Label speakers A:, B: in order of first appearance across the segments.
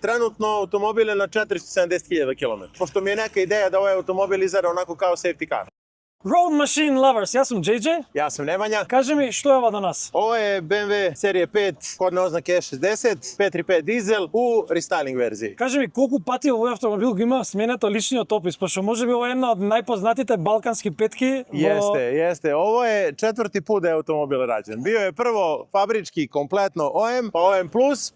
A: Trenutno automobil je na 470.000 km. Pošto mi je neka ideja da ovaj automobil izgleda onako kao safety car.
B: Road Machine Lovers, ja sam JJ.
A: Ja sam Nemanja.
B: Kaži mi, što je ovo danas?
A: Ovo je BMW serije 5, kodne oznake E60, 535 dizel u restyling verziji.
B: Кажи ми, колку пати овој автомобил го има сменето личниот опис, пошто може би ова е една од најпознатите балкански петки
A: Jeste. Ovo je četvrti put da je automobil rađen. Bio je prvo fabrički kompletno OM, pa OM+.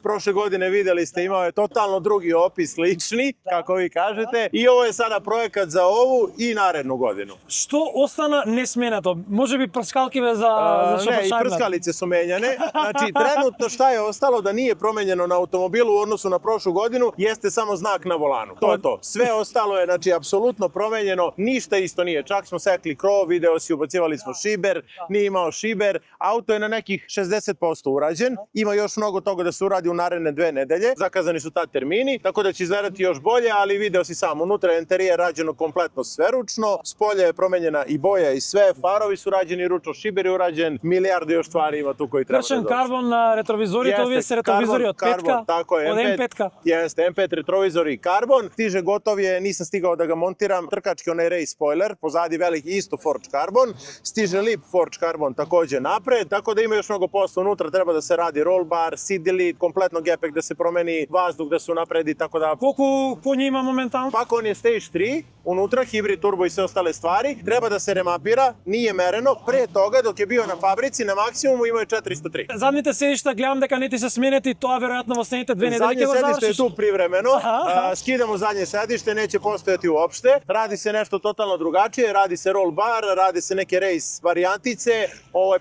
A: Prošle godine videli ste, imao je totalno drugi opis lični, kako vi kažete. I ovo je sada projekat za ovu i narednu godinu.
B: Што остана несменето? Може би прскалкиве за
A: Ne, i
B: шофершарна.
A: prskalice su menjane. Znači, trenutno šta je ostalo da nije promenjeno na automobilu u odnosu na prošlu godinu, jeste samo znak na volanu. To je to. Sve ostalo je, znači, apsolutno promenjeno. Ništa isto nije. Čak smo sekli krov, video si, ubacivali smo šiber, nije imao šiber. Auto je na nekih 60% urađen. Ima još mnogo toga da se uradi u naredne 2 nedelje. Zakazani su tad termini, tako da će izgledati još bolje, ali video si sam. Unutra je interijer rađeno kompletno sveručno. Spolje je promenjena i boja i sve. Farovi su rađeni ručno, šiber je urađen. Milijarde još stvari ima tu koji treba
B: Кршен
A: da dođe.
B: карбон на ретровизорите, овие се ретровизори од петка,
A: tako je,
B: од M5-ка.
A: Jeste, M5 retrovizori karbon. Stiže gotov je, nisam stigao da ga montiram, trkački onaj race spoiler, pozadi veliki isto Forged Carbon. Stiže lip Forged Carbon takođe napred, tako da ima još mnogo posla unutra, treba da se radi roll bar, seat delete, kompletno gepek da se promeni, vazduh da se unapredi, tako da...
B: Колку коњи има моментално?
A: Pak on je stage 3, unutra hibrid turbo i sve ostale stvari, treba da se remapira, nije mereno, pre toga dok je bio na fabrici na maksimumu imao je 403.
B: Задните седишта гледам дека не ти се сменети, тоа веројатно во следните 2 недели
A: Zadnje
B: ќе го
A: sedište je
B: завршиш.
A: tu privremeno,
B: Aha.
A: skidamo zadnje sedište, neće postojati uopšte, radi se nešto totalno drugačije, radi se roll bar, radi se neke race varijantice,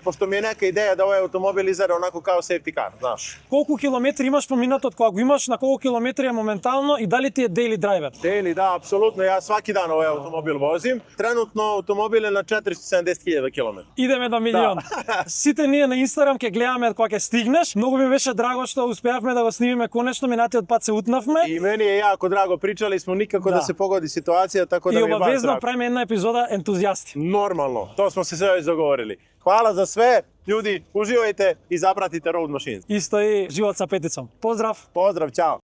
A: pošto mi je neka ideja da ovaj automobil izgleda onako kao safety car, znaš.
B: Колку километри имаш поминато од кога го имаш, на колку километри е моментално и дали ти е daily driver?
A: Daily, da, apsolutno, ja svaki dan ovaj automobil vozim. Trenutno automobil je na 470.000 km.
B: Идеме до милион. Сите ние на Инстаграм ќе гледаме кога ќе стигнеш. Многу ми беше драго што успеавме да го снимиме конечно, минатиот пат се утнавме.
A: I meni je jako drago, pričali smo nikako da se pogodi situacija, tako da
B: И
A: mi je baš
B: обавезно
A: drago.
B: правиме една епизода ентузијасти.
A: Normalno, to smo se sve već dogovorili. Hvala za sve, ljudi, uživajte i zapratite Road Machines.
B: Исто и живот са петицом. Поздрав!
A: Pozdrav, ćao!